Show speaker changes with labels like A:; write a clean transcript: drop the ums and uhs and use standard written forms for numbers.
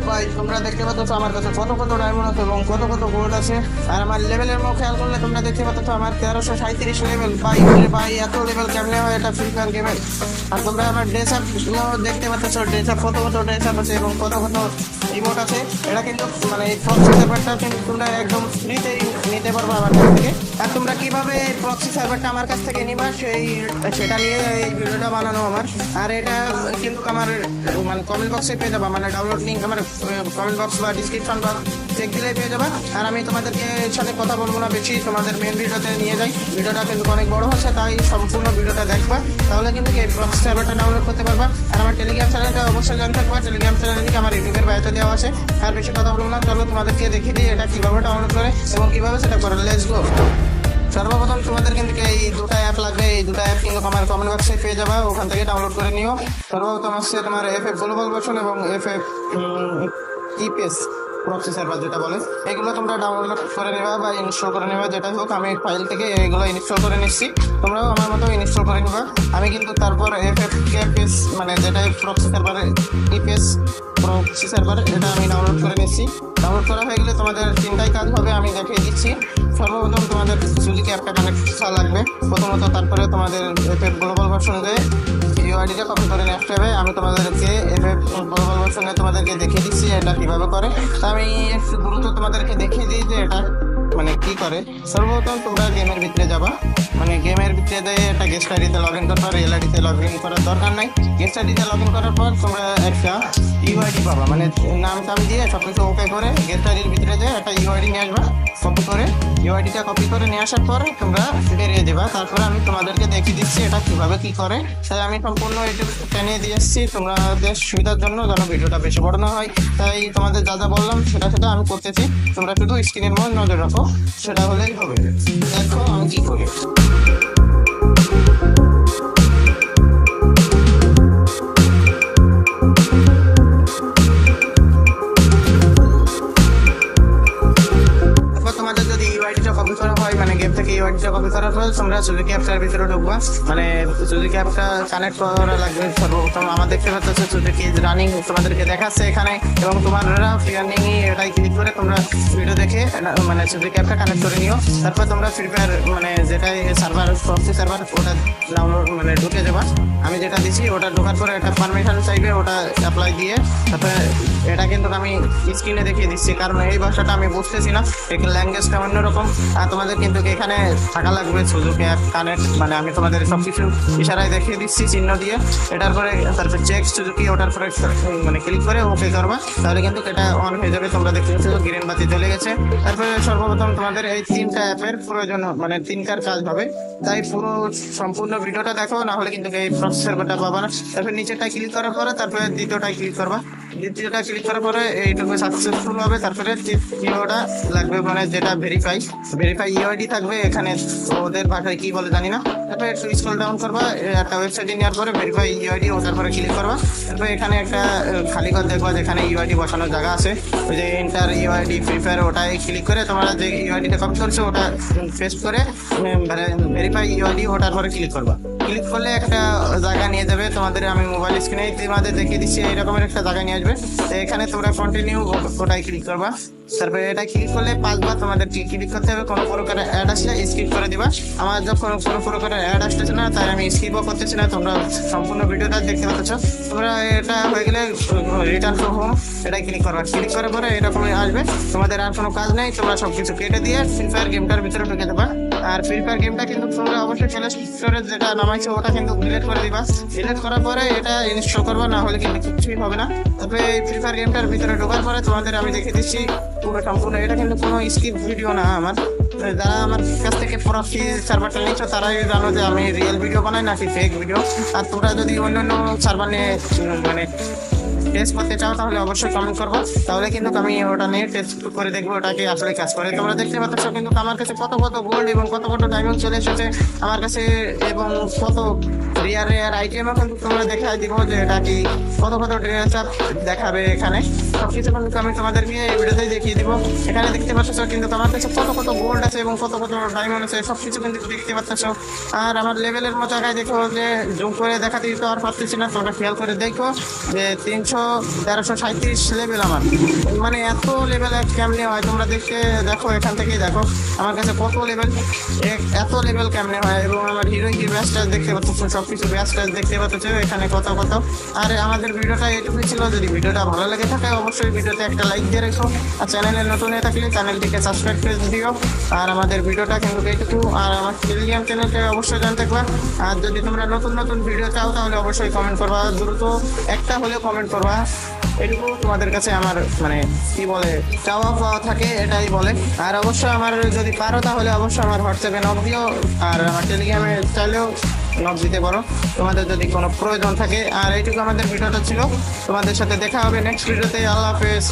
A: ভাই তোমরা দেখতে পাচ্ছ আমার কাছে কত কত ডায়মন্ড আছে এবং কত কত গোল্ড আছে। আর আমার লেভেলের মুখ খেয়াল করলে তোমরা দেখতে পাচ্ছ আমার 1337 লেভেল। ভাই ভাই এত লেভেল কেমনে হয় এটা ফ্রি ফায়ার গেমে। আর তোমরা আমার ড্রেস আপ দেখতে পাচ্ছ, ড্রেস আপ কত কত ড্রেস আপ আছে এবং কত কত ইমোট আছে। এটা কিন্তু মানে এই প্রক্সি সার্ভারটা কিন্তু তোমরা একদম ফ্রিতেই নিতে পারবো আমার কাছ থেকে। আর তোমরা কিভাবে এই প্রক্সি সার্ভারটা আমার কাছ থেকে নিবা সেটা নিয়ে এই ভিডিওটা বানানো আমার। আর এটা কিন্তু আমার মানে কমেন্ট বক্সে পেয়ে যাবা, মানে ডাউনলোড লিঙ্ক আমার কমেন্ট বক্স বা ডিসক্রিপশন বা চেক দিলেই পেয়ে যাবা। আর আমি তোমাদেরকে সাথে কথা বলবো না বেশি, তোমাদের মেন ভিডিওতে নিয়ে যাই। ভিডিওটা কিন্তু অনেক বড় হচ্ছে, তাই সম্পূর্ণ ভিডিওটা দেখবা, তাহলে কিন্তু এই প্রক্সি সার্ভারটা ডাউনলোড করতে পারবা। আর আমার টেলিগ্রাম চ্যানেলটা অবশ্যই জয়েন থাকবা। টেলিগ্রাম চ্যানেল লিঙ্ক আমার ইউটিউবের বায়োতে দেওয়া আছে। আর বেশি কথা বলবো না, চলো তোমাদেরকে দেখিয়ে দিই এটা কীভাবে ডাউনলোড করে এবং কীভাবে সেটা করে। Let's go. সর্বপ্রথম তোমাদের কিন্তু এই দুটো অ্যাপ লাগবে। এই দুটো অ্যাপ কিন্তু আমার কমেন্ট বক্সে পেয়ে যাবা, ওখান থেকে ডাউনলোড করে নিও। সর্বপ্রথম হচ্ছে তোমার এফএফ গ্লোবাল ভার্সন এবং এফএফ ইপিএস প্রক্সি সার্ভার যেটা বলে, এগুলো তোমরা ডাউনলোড করে নেবা বা ইনস্টল করে নেবা, যেটাই হোক। আমি ফাইল থেকে এগুলো ইনস্টল করে নিচ্ছি, তোমরাও আমার মতো ইনস্টল করে নেবা। আমি কিন্তু তারপর এফএফ মানে যেটাই proxy server EPS proxy server, এটা আমি ডাউনলোড করে নিচ্ছি। ডাউনলোড করা হয়ে গেলে তোমাদের তিনটাই কাজ হবে, আমি দেখিয়ে দিচ্ছি। সর্বপ্রথম তোমাদের সুজুকি অ্যাপটা কানেক্ট করা লাগবে প্রথমত, তারপরে তোমাদের এফএফ গ্লোবাল ভার্সন দিয়ে ইউআইডিটা কপি করে নিয়ে আসতে হবে। আমি তোমাদেরকে এফএফ গ্লোবাল ভার্সনে তোমাদেরকে দেখিয়ে দিচ্ছি এটা কীভাবে করে। তা আমি একটু দ্রুত তোমাদেরকে দেখিয়ে দিই যে এটা মানে কি করে। সর্বপ্রথম তোমরা গেমের ভিতরে যাবা, মানে গেমের ভিতরে দিয়ে একটা গেস্ট আইডিতে লগ ইন করবা। রিয়েল আইডিতে লগ ইন করার দরকার নাই। গেস্ট আইডিতে লগ ইন করার পর তোমরা একটা ইউআইডি পাবা, মানে নাম টাম দিয়ে সব কিছু ওকে করে গেস্ট আইডির ভিতরে দিয়ে একটা ইউআইডি নিয়ে আসবা। কপি করে ইউআইডিটা কপি করে নিয়ে আসার পর তোমরা বেরিয়ে দেবা। তারপরে আমি তোমাদেরকে দেখিয়ে দিচ্ছি এটা কীভাবে কী করে। তাই আমি সম্পূর্ণ এটা টেনে দিয়ে এসেছি তোমাদের সুবিধার জন্য, যেন ভিডিওটা বেশি বড় না হয়। তাই তোমাদের যা যা বললাম সেটা সেটা আমি করতেছি, তোমরা শুধু স্ক্রিনের মধ্যে নজর রাখো, সেটা হলেই হবে। দেখো আমি কী করি। তোমরা সুজুকি অ্যাপটার ভিতরে ঢুকবা, মানে সুজুকি অ্যাপটা কানেক্ট করা লাগবে। সর্বপ্রথম আমার দেখতে পাচ্ছ সুজুকি রানিং তোমাদেরকে দেখাচ্ছে এখানে, এবং তোমরা ফ্রি রানিং এটাই ক্লিক করে তোমরা ভিডিও দেখে মানে সুজুকি অ্যাপটা কানেক্ট করে নিও। তারপর তোমরা ফ্রি ফায়ার মানে যেটাই সার্ভার প্রক্সি সার্ভার ওটা ডাউনলোড মানে ঢুকে যাবা। আমি যেটা দিচ্ছি ওটা ঢোকার পরে একটা পারমিশন চাইবে, ওটা অ্যাপ্লাই দিয়ে তারপরে এটা কিন্তু আমি স্ক্রিনে দেখিয়ে দিচ্ছি, কারণ এই ভাষাটা আমি বুঝতেছি না, এখানে ল্যাঙ্গুয়েজটা অন্যরকম। আর তোমাদের কিন্তু এখানে থাকা লাগবে সুজুকি অ্যাপ কানেক্ট, মানে আমি তোমাদের সব কিছু ইশারায় দেখিয়ে দিচ্ছি চিহ্ন দিয়ে। এটার পরে তারপর চেক সুজুকি, ওটার পরে মানে ক্লিক করে ওকে করবা, তাহলে কিন্তু এটা অন হয়ে যাবে। তোমরা দেখতে পাচ্ছ গ্রিন বাতি চলে গেছে। তারপরে সর্বপ্রথম তোমাদের এই তিনটা অ্যাপের প্রয়োজন, মানে তিনটার কাজ হবে, তাই পুরো সম্পূর্ণ ভিডিওটা দেখো, না হলে কিন্তু এই প্রক্সি সার্ভারটা পাবা না। তারপরে নিচেটা ক্লিক করার পরে তারপরে দ্বিতীয়টায় ক্লিক করবা। দ্বিতীয়টা ক্লিক করার পরে এইটুকু সাকসেসফুল হবে। তারপরে তৃতীয়টা লাগবে, মানে যেটা ভেরিফাই ইউআইডি থাকবে এখানে, ওদের ভাষায় কি বলে জানি না। তারপরে একটু স্ক্রল ডাউন করবা, একটা ওয়েবসাইটে নেওয়ার পরে ভেরিফাই ইউআইডি, ওটার পরে ক্লিক করবা। তারপরে এখানে একটা খালি ঘর দেখবা যেখানে ইউআইডি বসানোর জায়গা আছে, ওই যে এন্টার ইউআইডি ফ্রি ফায়ার, ওটাই ক্লিক করে তোমরা যে ইউআইডিটা কপি করছো ওটা পেস্ট করে ভেরিফাই ইউআইডি, ওটার পরে ক্লিক করবা। ক্লিক করলে একটা জায়গা নিয়ে যাবে তোমাদের, আমি মোবাইল স্ক্রিনে তোমাদের দেখিয়ে দিচ্ছি এইরকমের একটা জায়গা নিয়ে আসবে। তো এখানে তোমরা কন্টিনিউ ওটাই ক্লিক করবা। তারপরে এটা ক্লিক করলে 5 বার তোমাদের ক্লিক করতে হবে। কোনো প্রকার অ্যাড আসলে স্কিপ করে দিবা। আমার যখন কোনো প্রকার অ্যাড আসতেছে না, তাই আমি স্কিপও করতেছি না, তোমরা সম্পূর্ণ ভিডিওটা দেখতে পাচ্ছ। তোমরা এটা হয়ে গেলে রিটার্ন টু হোম এটাই ক্লিক করবা। ক্লিক করার পরে এরকমই আসবে, তোমাদের আর কোনো কাজ নেই। তোমরা সব কিছু কেটে দিয়ে ফ্রি ফায়ার গেমটার ভিতরে ঢুকে দেবা। আর ফ্রি ফায়ার গেমটা কিন্তু তোমরা অবশ্যই প্লে স্টোরে যেটা নামাইছো ওটা কিন্তু ডিলিট করে দিবা। ডিলিট করার পরে এটা ইনস্টল করবা, না হলে কিন্তু কিছুই হবে না। তারপরে এই ফ্রি ফায়ার গেমটার ভিতরে ঢোকার পরে তোমাদের আমি দেখিয়ে দিচ্ছি পুরো সম্পূর্ণ। এটা কিন্তু কোনো স্কিপ ভিডিও না আমার, যারা আমার কাছ থেকে প্রক্সি সার্ভারটা নিচ্ছ তারাই জানো যে আমি রিয়েল ভিডিও বানাই নাকি ফেক ভিডিও। আর তোমরা যদি অন্য সার্ভার নিয়ে মানে টেস্ট করতে চাও তাহলে অবশ্যই কমেন্ট করবো, তাহলে কিন্তু আমি ওটা নিয়ে টেস্ট করে দেখবো ওটাকে আসলে কাজ করে। তোমরা দেখতে পাচ্ছ কিন্তু আমার কাছে কত কত গোল্ড এবং কত কত ডায়মন্ড চলে এসেছে আমার কাছে, এবং কত রেয়ার আইটেমও কিন্তু তোমরা দেখাই দিব যে এটা কি কত কত ড্রেস আপ দেখাবে। এখানে সব কিছু কিন্তু আমি তোমাদেরকে এই ভিডিওতেই দেখিয়ে দিব। এখানে দেখতে পাচ্ছ কিন্তু আমার কাছে কত কত গোল্ড আছে এবং কত কত ডায়মন্ড আছে, সব কিছু কিন্তু দেখতে পাচ্ছ। আর আমার লেভেলের মতো জায়গায় দেখো যে জুম করে দেখাতে তো আর পারতেছি না, তোমরা খেয়াল করে দেখো যে 300 1337 লেভেল আমার, মানে এত লেভেল কেমনে হয় তোমরা দেখো এখান থেকেই দেখো আমার কাছে কত লেভেল, এত লেভেল কেমনে হয়। এবং আমার হিরোইন ব্যাচ টাচ দেখতে পাচ্ছ, সবকিছু ব্যাচ টাচ দেখতে পাচ্ছ এখানে কত কত। আর আমাদের ভিডিওটা এটুকুই ছিল, যদি ভিডিওটা ভালো লেগে থাকে অবশ্যই ভিডিওতে একটা লাইক দিয়ে রেখো, আর চ্যানেলে নতুন হয়ে থাকলে চ্যানেলটিকে সাবস্ক্রাইব করে দিও। আর আমাদের ভিডিওটা কিন্তু এইটুকু, আর আমার টেলিগ্রাম চ্যানেলটা অবশ্যই জানতে থাকবা। আর যদি তোমরা নতুন নতুন ভিডিও চাও তাহলে অবশ্যই কমেন্ট করবা, দ্রুত একটা হলেও কমেন্ট করবা, এটুকু তোমাদের কাছে আমার মানে কি বলে চাওয়া পাওয়া থাকে, এটাই বলে। আর অবশ্যই আমার যদি পারো তাহলে অবশ্যই আমার হোয়াটসঅ্যাপে নক দিও, আর আমার টেলিগ্রামে চাইলেও নক দিতে পারো তোমাদের যদি কোনো প্রয়োজন থাকে। আর এইটুকু আমাদের ভিডিওটা ছিল, তোমাদের সাথে দেখা হবে নেক্সট ভিডিওতে। আল্লাহ হাফেজ।